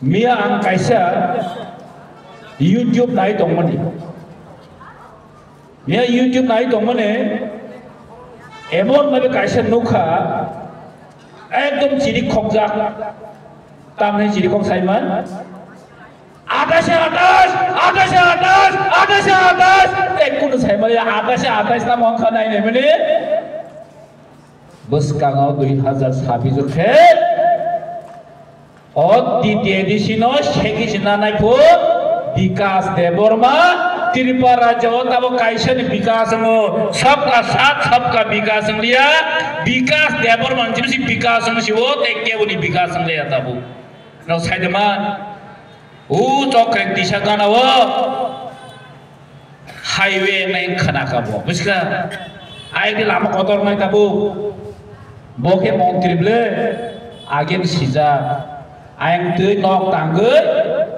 Mia ang kaisa YouTube nai tongmani. Mia YouTube nai tongmane. Emon mabe kaisa nukha. Ekdom chiri khokjak. Tamne chiri khok saiman. Atashe atas. Ekun saiman ya atas tamong khanai ne mane. Buskangau 2026 khe. দ্বিতীয় addition শেখিনা নাইফো বিকাশ দেববর্মা त्रिपुरा राज्य तब Kaisen विकास सबका साथ सबका विकास लिया विकास देवबर्मा जिमसी विकास सिवो तेके उनी विकास लिया तब नौ साइदमा उ चौक दिशा गाना वो हाईवे नहीं खना का वो बुझका आए के लामा कतर नहीं तब बोके मंत्री बले आगे सीजा Aing tuh nok tangguh,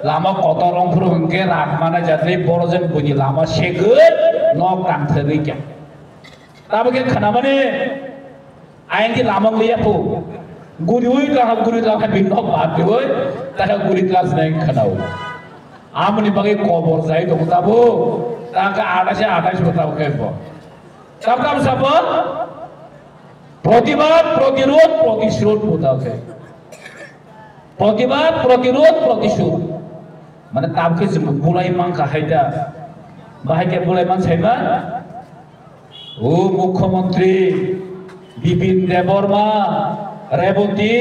lama kotorong perungke rakmana jatri borozen bunyi lama seger nok tang terika. Tapi kan kenapa nih? Aing ki lama lihat pu, gurui lah binok batu, tapi gurui lah seneng kenau. Amni bagi kobor saya itu tahu, tak ada sih tahu kepo. Tapi kamu siapa? Protibat, protirut, protisrut tahu ke. प्रतिबाद प्रतिरोध प्रतिशोध माने ताबके जों बुलाय मान खायदा बाहायके बुलाय मान साइबा ओ मुख्यमंत्री बिपिन देबबर्मा रेवती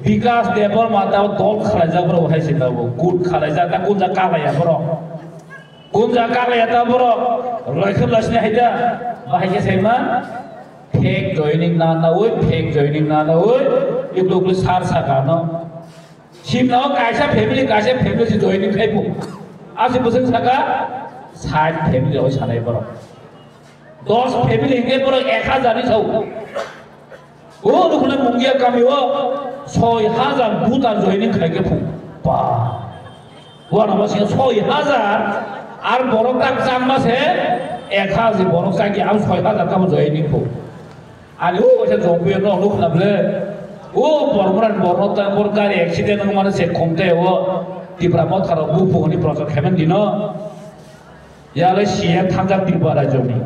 विकास देबबर्मा ता दल खालायजा ब्रो हायसिबा गुड खालायजा ता गुनजा कालाया ब्रो गुनजा कालाया ता ब्रो रयखलासने हायदा बाहायके साइबा फेक जॉइनिंग ना नावै फेक जॉइनिंग ना नावै इब्लोगल सार सागानो Simnau kaisa family si joining kaipu. Asi busen saka side family ho sanai boro. 10 family inge boro 1000 ni sau. O rukuna mungia kami o 6000 buta joining kaike pu. Ba. Wa namasi 6000 ar boro tak jamma se 1000 boro kaki am 6000 kam joining pu. Ani o se jongbe no rukuna ble O बरमरान बरनता बरगारि accident माने से खमते ओ Tripura मथार बुफुनि project हेमन दिनो Yale CM थांजा Tripura राज्यनि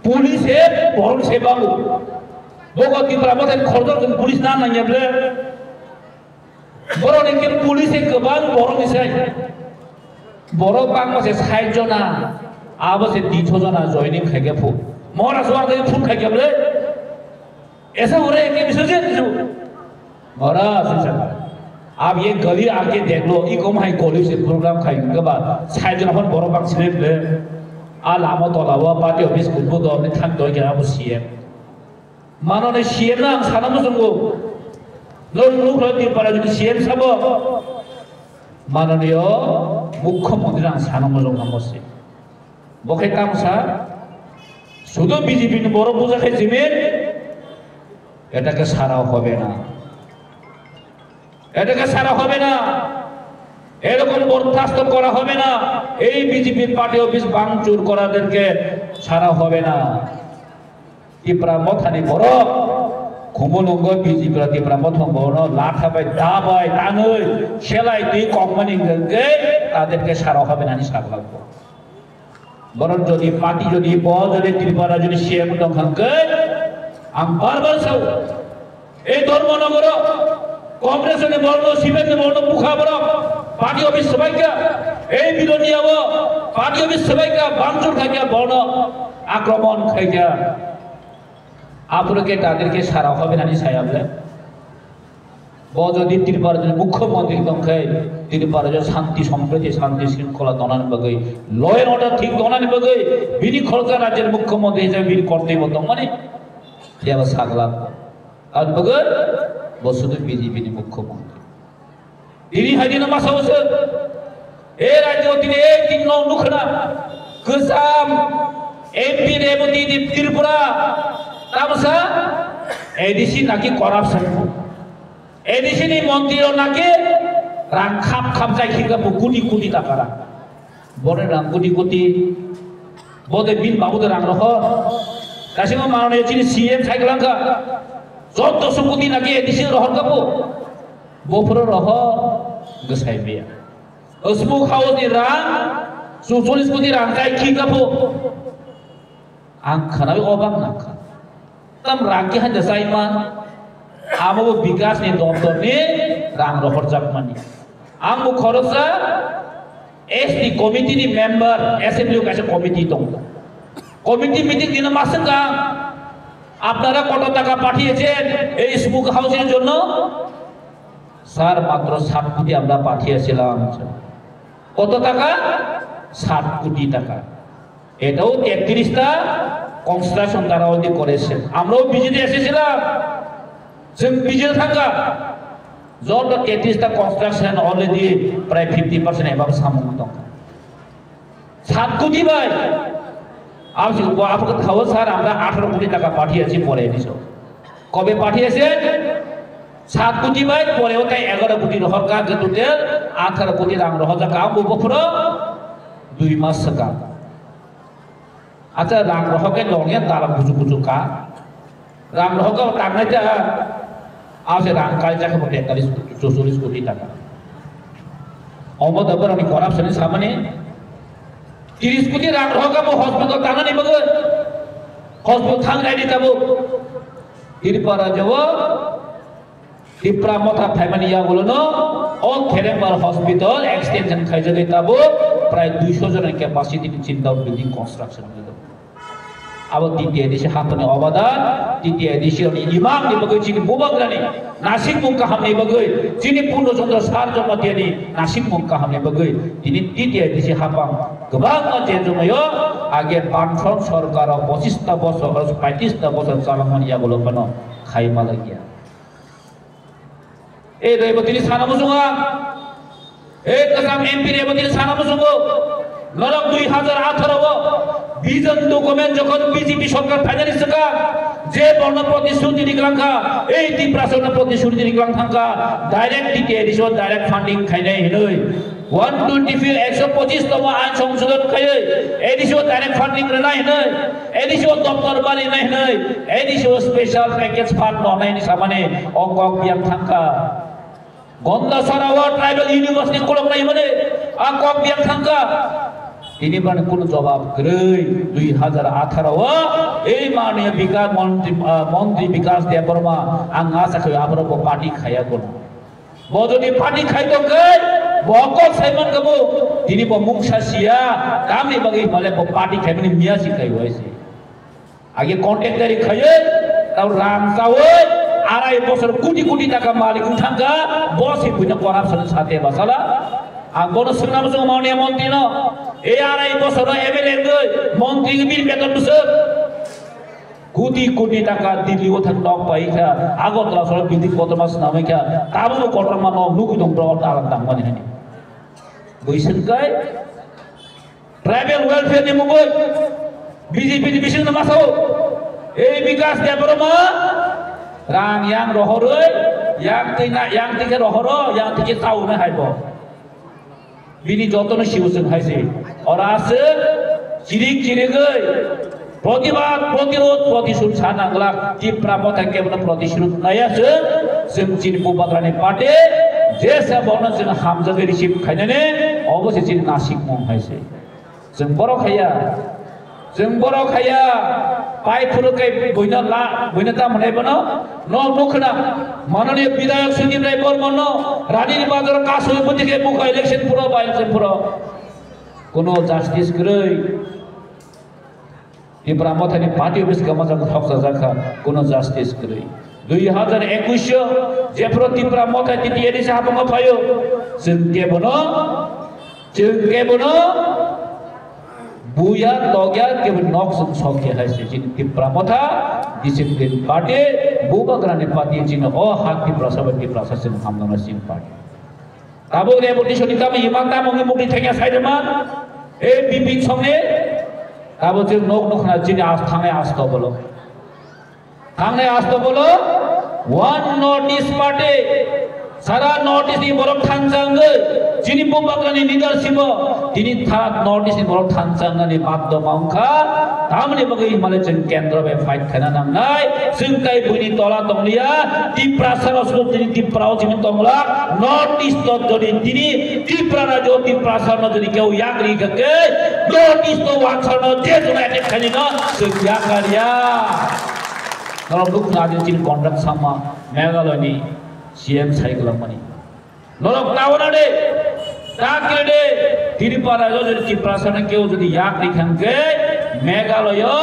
police हे बरन से बाबु बगो Tripura मथार खरदर police ना नायब्ले बरन के police हे गोबां बरन से बर बांगसे 60 जना आबसे 200 जना जॉइनिंग खायगे फु मोरा सवार के फुल खायगेब्ले ऐसा हो रहा है कि विसर्जन जो महाराज आप ये गली आके देख लो ई कम हाई गली से प्रोग्राम खाएंगे के बाद साइड जन अपन बरो बांग सिलेब ले आ लामो तलावा पार्टी ऑफिस कुबो दो ने थांग दो के आप सीएम मानो ने सीएम ना साना मुसंगो लोग दी पर जो सीएम सब माननीय मुख्यमंत्री ना साना मुसंग हमसे बखे काम सा শুধু বিজেপি বড় পূজা খাই জিমেন এটাকে সারা হবে না এরকম বরখাস্ত করা হবে না এই বিজেপির পার্টি অফিস ভাঙচুর করাদেরকে সারা হবে না ত্রিপুরা মথানি বড় খুমলুঙ্গ বিজেপিরা ত্রিপুরা মথং বড় লাঠাবাই দাবাই টাঙৈ সেলাই তুই কোম্পানিকে তাদেরকে সারা হবে না হিসাব লাগবে বরং যদি পার্টি যদি যদি ত্রিপুরা যদি সিএম দংখানকে আম বারবার সাউ এই ধর্মনগর কংগ্রেসনে বর্ণ সিমেন্টে বর্ণ মুখা বড় পার্টি অফিস সবাইকে এই বিরোধীও পার্টি অফিস সবাইকে ভাঙচুর খাইয়া বর্ণ আক্রমণ খাইয়া আপনাকে তাদেরকে সারা হবে না সায়াবলে যদি ত্রিপুরা মুখ্যমন্ত্রী দংখাই ত্রিপুরা শান্তি সম্প্রীতি শান্তি শৃঙ্খলা দনানি বাগৈ ল এন্ড অর্ডার ঠিক দনানি বাগৈ বিনি খরচা রাজ্যের মুখ্যমন্ত্রী হিসেবে বিনি কর্তব্য দং মানে ইয়াবা সাগলা আর বাগৈ বসুধ বিজেপি মুখ্যমন্ত্রী তিনি হাইদিন মাসাউসে এই রাজ্য তিনি এই তিন নুখনা গোজাম এমপি রেবতী ত্রিপুরা তামসা এডিসি নাকি করাপশন এডিসি নি মন্ত্রীও নাকি রাং খাপ খাপ যাইখিগা কোটি কোটি টাকা রাং বনে রাং কোটি কোটি বদে বিন বাবুদের রাং রহ কাসিমা মাননীয় যিনি সিএম সাইকেলাঙ্কা 1400 কোটি নাকি এডিসি রহন কাবো বফর রহ gesai biya smoke house ni rang 40 koti rang kai ki kapo ang khana bi obak na kha tam rang ki han desai man amo bikas ni doftor ni rang rohor jak mani ang bu khorosa SD committee ni member assembly kaise committee tong committee meeting dina masanga আপনারা কত টাকা পাঠিয়েছেন এই smoke হাউসের জন্য sir মাত্র 7 কোটি আমরা পাঠিয়েছিলাম কত টাকা 7 কোটি টাকা এটাও 33টা কনস্ট্রাকশন তারা অলরেডি করেছেন আমরাও ভিজিটে এসেছিলাম जों ভিজিটে থাকা যত 33টা কনস্ট্রাকশন অলরেডি প্রায় 50% এভাবে সামগ্রী দं 7 কোটি ভাই আপনাকে খাওয়া স্যার আমরা 18 কোটি টাকা পাঠিয়েছি পরে এসো কবে পাঠিয়েছেন 7 কোটি ভাই পরেও তাই 11 কোটি রহর কাজ টোটাল 18 কোটি রাং রহ যা কাম বপুর 2 মাস का আচ্ছা রাং রহকে লঙে তারা বুঝু বুঝু কা রাং রহকে টাকাটা আছে রাং কাজ যাকে 43 কোটি টাকা অমদবর আমি করাপশনের সামনে 30 কোটি রাং রহকে হসপিটাল টানা নিব হসপিটাল থাংনাই দিতাবো এরপর যাব টিপ্রা মথা ফ্যামিলিয়া গুলো ও খেরেম্বার হসপিটাল এক্সটেনশন খাইজে দিতাবো প্রায় 200 জনের ক্যাপাসিটি চিন্তা বিল্ডিং কনস্ট্রাকশন হলো अब तृतीय दिशा हाथने अवदान तृतीय दिशा इमाम नि बगै चिनि बुबाग्रानि नासिक मुंका हमने बगै चिनि पूर्णचंद्र सार जमतियानि नासिक मुंका हमने बगै दिनि तृतीय दिशा हापां गोबां जे जमयो आगे बानफ्रम सरकार 25टा बছর 35टा बছর चालामानिया गलपनो खाइमालागिया ए रेबतिनि सानामुजुङा ए कसाम एमपि रेबतिनि सानामुजुङो नरक 2018 ভিজন ডকুমেন্ট যখন বিজেপি সরকার ফাইনালিস্ট কা যে বর্ণ প্রতিশ্রুতি নিকলাঙ্কা এই তিপ্রাসন প্রতিশ্রুতি নিকলাং থাকা ডাইরেক্ট টিকে এডিশন ডাইরেক্ট ফান্ডিং খাইনাই হেনই 125 তম আইন সংশোধন খাই এডিশন ডাইরেক্ট ফান্ডিং রেনাই হেনই এডিশন দপ্তর বানি নাই হেনই এডিশন স্পেশাল প্যাকেজ ফান্ড ননাইনি সামানে অঙ্ক বিয়াম থাকা গন্দা সরাওয়া ট্রাইবাল ইউনিভার্সিটি কলম নাই মানে অঙ্ক বিয়াম থাকা ini ban কোনো জবাব কই 2018 এই মাননীয় বিকাশ মন্ত্রী বিকাশ দেববর্মা আং আশা করি আমরা পার্টি খায়া কোন বজনি পার্টি খাইতো কই বক সাইমন গবো তিনি মুংসা সিয়া কামনি বাগি মালে পার্টি খাইবনি মিয়া শিখাই হইছে আগে কন্ট্রাক্টরি খাইয়ে তাও রাম চাওই 2.5 বছর কোটি কোটি টাকা মালিক উঠাঙ্গা বসে বুঝনা করাপশনের সাথে বাসালা আগনো সুনাম সং মাননীয় মন্ত্রী ন এই 2.5 বছর এমএলএ গই মন্ত্রী বিল বেতন বছর কোটি কোটি টাকা দিল্লি ও থাক নক পাইখা আগতলা সর বিধি কত মাস নামেখা তাবো কটরমা ন নুকু দং ব্র তারাং দাং মানে হানি বইছেন কাই ট্রাইবেল ওয়েলফেয়ার নি মুগই বিজেপি নি বিশেষ মাসাও এই বিকাশ দেবরমা রাং ইয়াং রহরই ইয়াং তিনা ইয়াং থেকে রহর ইয়াং থেকে তাও না হাইব বিনি যতন শিবসেন হাইছে আর আছে চিরিক চিরিগই প্রতিবাদ প্রতিরোধ প্রতিশোধ সানাংলা টিপ্রা মথা কেবল প্রতিশোধ নাই আছে जों চিন বুবাগ্রানি পাটে যে সাবন जों হামজাগে রিসিভ খাইনানে অবশ্যই চিন নাসিক মং হাইছে जों बर' खाया पाइ फुरुकै बयना दाम होनायबनो न नखना माननीय विधायक सुदीप राय बर्मन रानीनि बाजार कासुइ मतिके मुखा इलेक्शन पुरो बा इलेक्शन पुरो कोनो जस्टिस गरै टिप्रा मथानि पार्टी अफिस गमाजा हक्सा जाखा कोनो जस्टिस गरै 2021 जेफ्रो टिप्रा मथा तिति एनि साहाबंगा फायो जों केबनो बुया तोग्या केवल नॉक्स सौख्य है से जिन टिप्रा मथा डिसिप्लिन पार्टी बुबाग्रानि पार्टी जिन ओ हाकि प्रसवति प्रशासन हामना सिंह पार्टी ताबो रेवोल्यूशन ताम हिमांता मंगि मुगि थेंया साइदमा ए बिपिन संगे ताबो जों नखना जिन थांनाय आस्तो बोलो one north east party Sara notice ni borok tanjangge, jini pembagian leadership, jini thak notice ni borok tanjangge ni baddo mangka, tamne bagai Malaysia kendra be fight kena nangnai, singkai bunyi tola tonglia, di prasara sudah jini di prau jini tongla, notice to jadi jini di prana jo di prasara jadi kau yakri keke, notice to waksana dia tu nak kena no, sejakarya. Kalau duk nadi jini kontrak sama Meghalaya ni. CM cycle money. Nolok tawana de, takil de, tiripara jo jadi prasana keu jadi yak dikhangke, Meghalaya,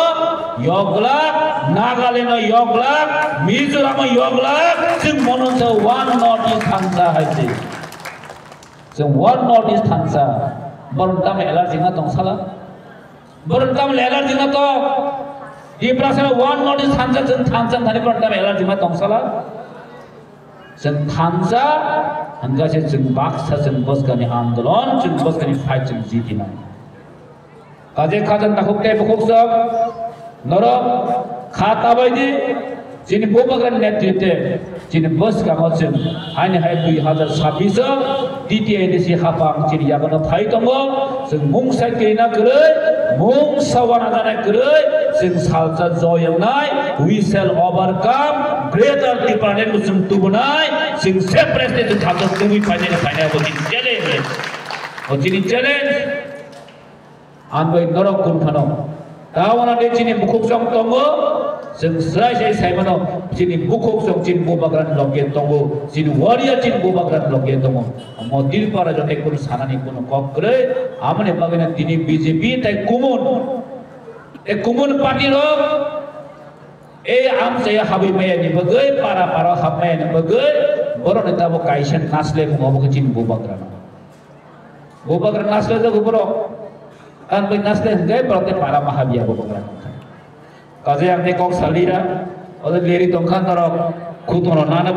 Yoglak, Nagaland Yoglak, Mizoram Yoglak, sing mononsa one notice thansa haite. Sing one notice thansa, beruntam elar jinga tong salah, beruntam elar jinga tong, di prasana one notice thansa sing thansa thani beruntam elar jinga tong salah. Sen thansa, hingga sen baksa sen bos kani andolon, sen bos kani fight sen jiti nai. Kaje kajan takuk teh bukuk sak, norok khata bayi, sini bobagan netite, sini bos kamu sen, hanya hai 2026, DTA desi hafang sini ya kana fight tongo, sen mung sai kena kerei, mung sawana jana kerei, sen salsa joyang nai, we shall overcome. Greater different Muslim tubunai, sing separate the thoughts to we find challenge. Ojini challenge. Anbay norok kunthano. Tawana de chini bukuk song tongo, sing serai sai mano chini bukuk song chin bubagran loge tongo, chini warrior chin bubagran loge tongo. Modir para jote kun sanani kun kokre, amane bagana tini BJP tai kumun. Kumun party ro. Am saya habis maya ni bagai para hab maya ni bagai baru kita mau kaisen nasle mau kecil bubagran nasle tu bro kan bagai nasle gay berarti para mahabia bubagran kaje yang tekok salira atau leri tongkan torok kutono nana